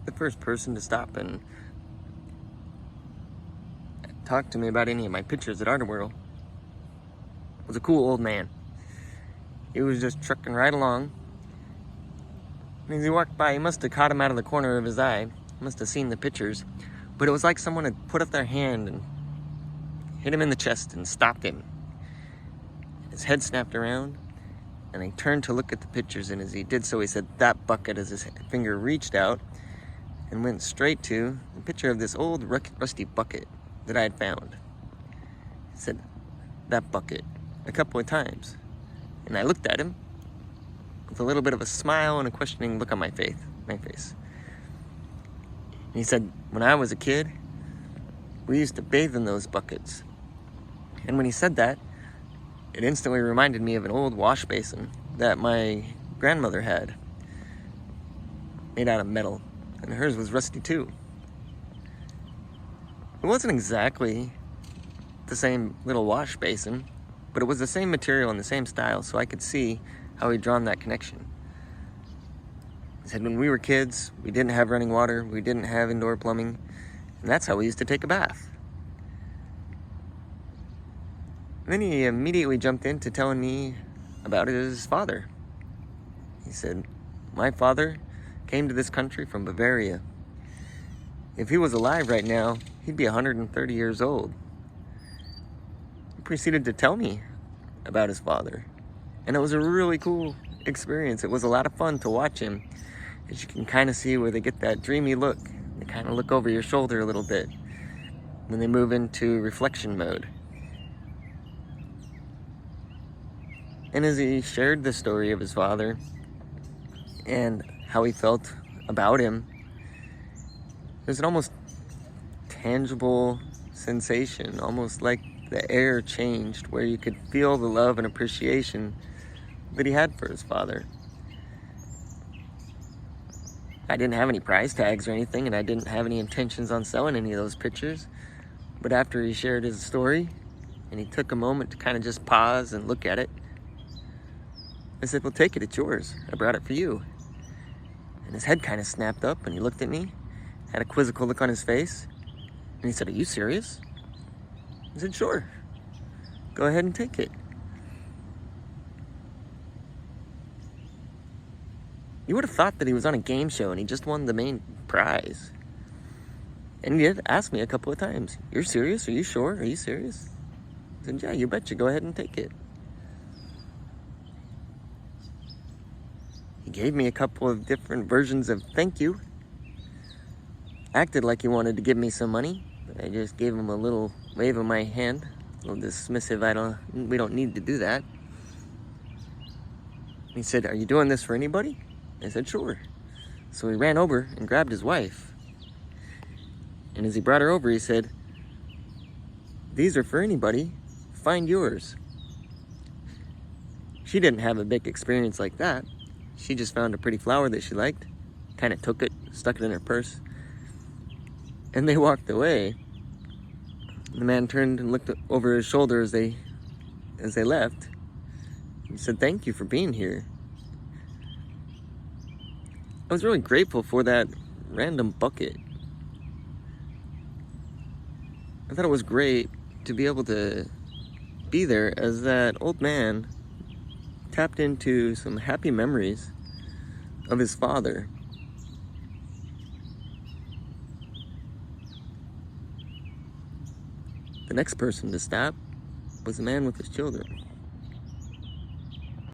The first person to stop and talk to me about any of my pictures at Art World was a cool old man. He was just trucking right along. And as he walked by, he must have caught him out of the corner of his eye. Must have seen the pictures. But it was like someone had put up their hand and hit him in the chest and stopped him. His head snapped around, and he turned to look at the pictures, and as he did so, he said, "That bucket," as his finger reached out and went straight to the picture of this old rusty bucket that I had found. He said, "That bucket," a couple of times. And I looked at him with a little bit of a smile and a questioning look on my face. And he said, "When I was a kid, we used to bathe in those buckets." And when he said that, it instantly reminded me of an old wash basin that my grandmother had, made out of metal, and hers was rusty too. It wasn't exactly the same little wash basin, but it was the same material and the same style, so I could see how he'd drawn that connection. He said, when we were kids, we didn't have running water, we didn't have indoor plumbing, and that's how we used to take a bath. And then he immediately jumped into telling me about his father. He said, "My father came to this country from Bavaria. If he was alive right now, he'd be 130 years old." He proceeded to tell me about his father. And it was a really cool experience. It was a lot of fun to watch him, as you can kind of see where they get that dreamy look. They kind of look over your shoulder a little bit when they move into reflection mode. And as he shared the story of his father and how he felt about him, there's an almost tangible sensation, almost like the air changed, where you could feel the love and appreciation that he had for his father. I didn't have any price tags or anything, and I didn't have any intentions on selling any of those pictures. But after he shared his story, and he took a moment to kind of just pause and look at it, I said, "Well, take it, it's yours. I brought it for you." And his head kind of snapped up, and he looked at me, had a quizzical look on his face, and he said, "Are you serious?" I said, "Sure. Go ahead and take it." You would have thought that he was on a game show and he just won the main prize. And he did ask me a couple of times, "You're serious? Are you sure? Are you serious?" I said, "Yeah, you betcha. Go ahead and take it." He gave me a couple of different versions of thank you. Acted like he wanted to give me some money, but I just gave him a little wave of my hand, a little dismissive. We don't need to do that. He said, "Are you doing this for anybody?" I said, "Sure." So he ran over and grabbed his wife. And as he brought her over, he said, "These are for anybody. Find yours." She didn't have a big experience like that. She just found a pretty flower that she liked, kind of took it, stuck it in her purse, and they walked away. The man turned and looked over his shoulder as they left. He said, "Thank you for being here." I was really grateful for that random bucket. I thought it was great to be able to be there as that old man tapped into some happy memories of his father. The next person to stop was the man with his children.